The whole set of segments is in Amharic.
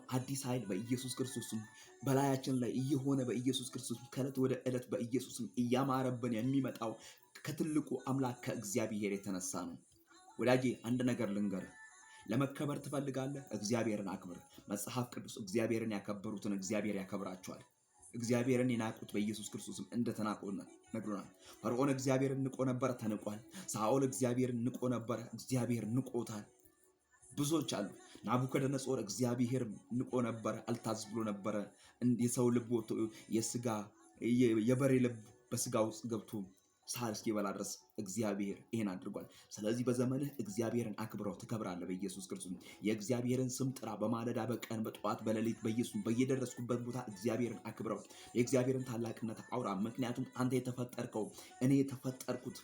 አዲስ ኃይል በኢየሱስ ክርስቶስም በላያችን ላይ እየሆነ በኢየሱስ ክርስቶስ ከዕለት ወደ ዕለት በኢየሱስም እያማረብን የሚመጣው ከትልቁ አምላክ ከእግዚአብሔር የተነሳ ነው። ወዳጄ አንድ ነገር ልንገርህ፣ ለመከበር ትፈልጋለህ? እግዚአብሔርን አክብር። መጽሐፍ ቅዱስ እግዚአብሔርን ያከበሩትን እግዚአብሔር ያከብራቸዋል። እግዚአብሔርን የናቁት በኢየሱስ ክርስቶስም እንደተናቁ ነግሮናል። ፈርዖን እግዚአብሔርን ንቆ ነበረ፣ ተንቋል። ሳኦል እግዚአብሔርን ንቆ ነበረ፣ እግዚአብሔር ንቆታል። ብዙዎች አሉ። ናቡከደነጾር እግዚአብሔር ንቆ ነበረ፣ አልታዝ ብሎ ነበረ። የሰው ልብ የስጋ የበሬ ልብ በስጋ ውስጥ ገብቶ ሳር እስኪበላ ድረስ እግዚአብሔር ይሄን አድርጓል። ስለዚህ በዘመንህ እግዚአብሔርን አክብረው ትከብራለህ። በኢየሱስ ክርስቶስ የእግዚአብሔርን ስም ጥራ። በማለዳ በቀን በጠዋት በሌሊት በኢየሱስ በየደረስኩበት ቦታ እግዚአብሔርን አክብረው። የእግዚአብሔርን ታላቅነት አውራ። ምክንያቱም አንተ የተፈጠርከው እኔ የተፈጠርኩት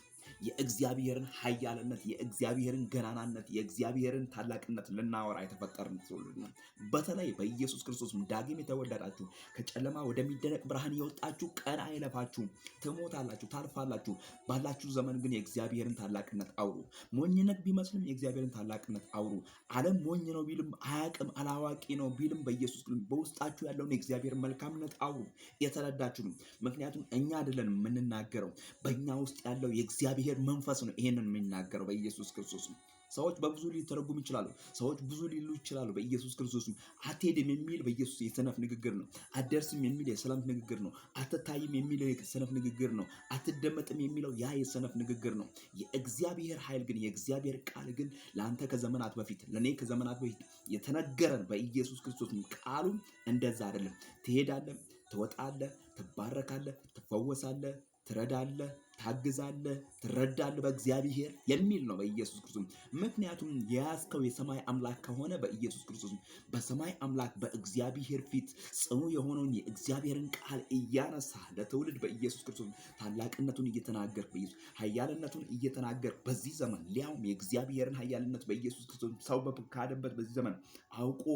የእግዚአብሔርን ኃያልነት የእግዚአብሔርን ገናናነት የእግዚአብሔርን ታላቅነት ልናወራ የተፈጠርን ትውልድ ነው። በተለይ በኢየሱስ ክርስቶስ ዳግም የተወለዳችሁ ከጨለማ ወደሚደነቅ ብርሃን የወጣችሁ ቀን አይለፋችሁም፣ ትሞታላችሁ፣ ታልፋላችሁ። ባላችሁ ዘመን ግን የእግዚአብሔርን ታላቅነት አውሩ። ሞኝነት ቢመስልም የእግዚአብሔርን ታላቅነት አውሩ። ዓለም ሞኝ ነው ቢልም አያቅም አላዋቂ ነው ቢልም በኢየሱስ በውስጣችሁ ያለውን የእግዚአብሔርን መልካምነት አውሩ። የተረዳችሁ ነው። ምክንያቱም እኛ አይደለን የምንናገረው፣ በእኛ ውስጥ ያለው የእግዚአብሔር መንፈስ ነው ይሄንን የሚናገረው በኢየሱስ ክርስቶስ። ሰዎች በብዙ ሊተረጉም ይችላሉ። ሰዎች ብዙ ሊሉ ይችላሉ። በኢየሱስ ክርስቶስ አትሄድም የሚል በኢየሱስ የሰነፍ ንግግር ነው። አትደርስም የሚል የሰነፍ ንግግር ነው። አትታይም የሚለው የሰነፍ ንግግር ነው። አትደመጥም የሚለው ያ የሰነፍ ንግግር ነው። የእግዚአብሔር ኃይል ግን የእግዚአብሔር ቃል ግን ለአንተ ከዘመናት በፊት ለእኔ ከዘመናት በፊት የተነገረን በኢየሱስ ክርስቶስ ቃሉ እንደዛ አይደለም። ትሄዳለህ፣ ትወጣለህ፣ ትባረካለህ፣ ትፈወሳለህ፣ ትረዳለህ፣ ታግዛለህ፣ ትረዳለህ በእግዚአብሔር የሚል ነው በኢየሱስ ክርስቶስ። ምክንያቱም የያዝከው የሰማይ አምላክ ከሆነ በኢየሱስ ክርስቶስ በሰማይ አምላክ በእግዚአብሔር ፊት ጽኑ የሆነውን የእግዚአብሔርን ቃል እያነሳ ለትውልድ በኢየሱስ ክርስቶስ ታላቅነቱን እየተናገር በኢየሱስ ኃያልነቱን እየተናገር በዚህ ዘመን ሊያውም የእግዚአብሔርን ኃያልነት በኢየሱስ ክርስቶስ ሰው በካደበት በዚህ ዘመን አውቆ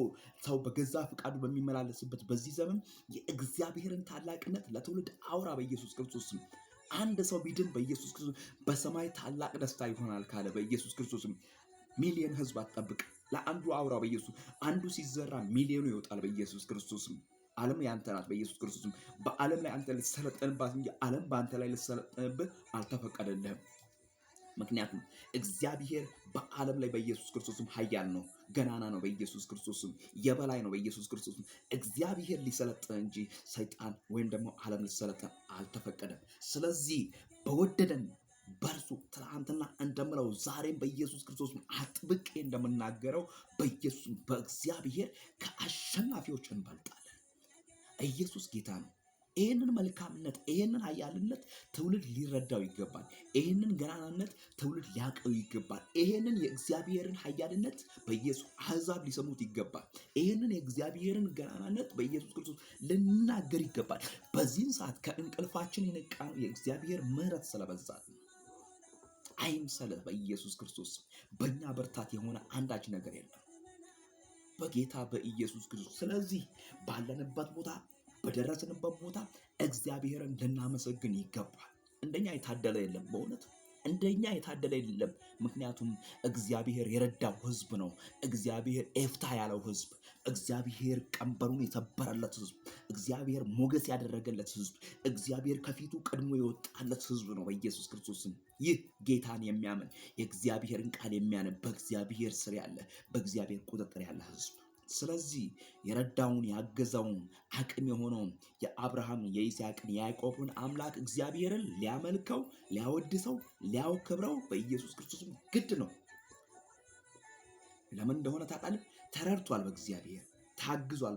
ሰው በገዛ ፍቃዱ በሚመላለስበት በዚህ ዘመን የእግዚአብሔርን ታላቅነት ለትውልድ አውራ በኢየሱስ ክርስቶስ። አንድ ሰው ቢድን በኢየሱስ ክርስቶስ በሰማይ ታላቅ ደስታ ይሆናል ካለ በኢየሱስ ክርስቶስ ሚሊዮን ህዝብ አትጠብቅ። ለአንዱ አውራ በኢየሱስ አንዱ ሲዘራ ሚሊዮኑ ይወጣል በኢየሱስ ክርስቶስ። ዓለም ያንተ ናት በኢየሱስ ክርስቶስ። በዓለም ላይ አንተ ልትሰለጥንባት እንጂ ዓለም በአንተ ላይ ልትሰለጥንብህ አልተፈቀደልህም። ምክንያቱም እግዚአብሔር በዓለም ላይ በኢየሱስ ክርስቶስም ኃያል ነው፣ ገናና ነው፣ በኢየሱስ ክርስቶስም የበላይ ነው። በኢየሱስ ክርስቶስም እግዚአብሔር ሊሰለጥን እንጂ ሰይጣን ወይም ደግሞ ዓለም ሊሰለጥን አልተፈቀደም። ስለዚህ በወደደን በእርሱ ትናንትና እንደምለው ዛሬም በኢየሱስ ክርስቶስ አጥብቄ እንደምናገረው በኢየሱስ በእግዚአብሔር ከአሸናፊዎች እንበልጣለን። ኢየሱስ ጌታ ነው። ይህንን መልካምነት ይህንን ኃያልነት ትውልድ ሊረዳው ይገባል። ይህንን ገናናነት ትውልድ ሊያቀው ይገባል። ይህንን የእግዚአብሔርን ኃያልነት በኢየሱስ አሕዛብ ሊሰሙት ይገባል። ይህንን የእግዚአብሔርን ገናናነት በኢየሱስ ክርስቶስ ልናገር ይገባል። በዚህን ሰዓት ከእንቅልፋችን የነቃነው የእግዚአብሔር ምሕረት ስለበዛል አይምሰልህ። በኢየሱስ ክርስቶስ በእኛ ብርታት የሆነ አንዳች ነገር የለም በጌታ በኢየሱስ ክርስቶስ። ስለዚህ ባለንበት ቦታ በደረስንበት ቦታ እግዚአብሔርን ልናመሰግን ይገባል። እንደኛ የታደለ የለም፣ በእውነት እንደኛ የታደለ የለም። ምክንያቱም እግዚአብሔር የረዳው ህዝብ ነው። እግዚአብሔር ኤፍታ ያለው ህዝብ፣ እግዚአብሔር ቀንበሩን የሰበረለት ህዝብ፣ እግዚአብሔር ሞገስ ያደረገለት ህዝብ፣ እግዚአብሔር ከፊቱ ቀድሞ የወጣለት ህዝብ ነው በኢየሱስ ክርስቶስም። ይህ ጌታን የሚያምን የእግዚአብሔርን ቃል የሚያነብ በእግዚአብሔር ስር ያለ በእግዚአብሔር ቁጥጥር ያለ ህዝብ። ስለዚህ የረዳውን ያገዘውን አቅም የሆነውን የአብርሃም የይስሐቅን የያዕቆብን አምላክ እግዚአብሔርን ሊያመልከው ሊያወድሰው ሊያከብረው በኢየሱስ ክርስቶስም ግድ ነው። ለምን እንደሆነ ታውቃለህ? ተረድቷል። በእግዚአብሔር ታግዟል።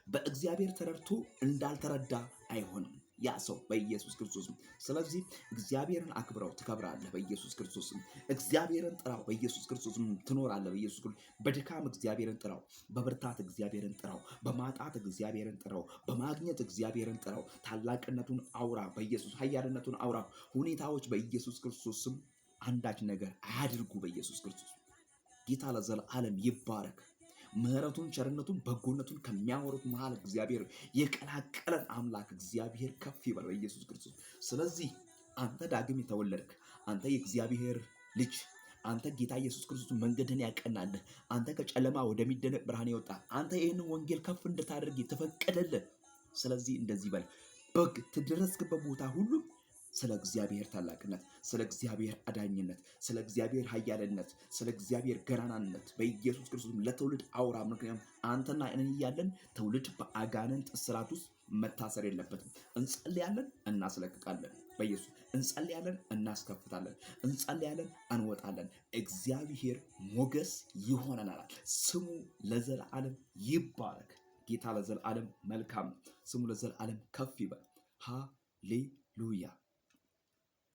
በእግዚአብሔር ተረድቶ እንዳልተረዳ አይሆንም ያ ሰው በኢየሱስ ክርስቶስም። ስለዚህ እግዚአብሔርን አክብረው ትከብራለህ በኢየሱስ ክርስቶስም። እግዚአብሔርን ጥራው በኢየሱስ ክርስቶስም ትኖራለህ በኢየሱስ ክርስቶስ። በድካም እግዚአብሔርን ጥራው፣ በብርታት እግዚአብሔርን ጥራው፣ በማጣት እግዚአብሔርን ጥራው፣ በማግኘት እግዚአብሔርን ጥራው። ታላቅነቱን አውራ በኢየሱስ ኃያልነቱን አውራ። ሁኔታዎች በኢየሱስ ክርስቶስም አንዳች ነገር አያድርጉ በኢየሱስ ክርስቶስ። ጌታ ለዘላለም ይባረክ። ምሕረቱን ቸርነቱን በጎነቱን ከሚያወሩት መሃል እግዚአብሔር የቀላቀለን አምላክ እግዚአብሔር ከፍ ይበል በኢየሱስ ክርስቶስ። ስለዚህ አንተ ዳግም የተወለድክ አንተ የእግዚአብሔር ልጅ አንተ ጌታ ኢየሱስ ክርስቶስ መንገድን ያቀናልህ፣ አንተ ከጨለማ ወደሚደነቅ ብርሃን የወጣ አንተ ይህንን ወንጌል ከፍ እንድታደርግ የተፈቀደልህ። ስለዚህ እንደዚህ በል በግ ትደረስክበት ቦታ ሁሉ ስለ እግዚአብሔር ታላቅነት፣ ስለ እግዚአብሔር አዳኝነት፣ ስለ እግዚአብሔር ኃያልነት፣ ስለ እግዚአብሔር ገናናነት በኢየሱስ ክርስቶስ ለትውልድ አውራ። ምክንያቱም አንተና እኔ እያለን ትውልድ በአጋንንት እስራት ውስጥ መታሰር የለበትም። እንጸልያለን፣ እናስለቅቃለን። በኢየሱስ እንጸልያለን፣ እናስከፍታለን። እንጸልያለን፣ እንወጣለን። እግዚአብሔር ሞገስ ይሆነናል። ስሙ ለዘላለም ይባረክ። ጌታ ለዘላለም መልካም ነው። ስሙ ለዘላለም ከፍ ይበል። ሃሌሉያ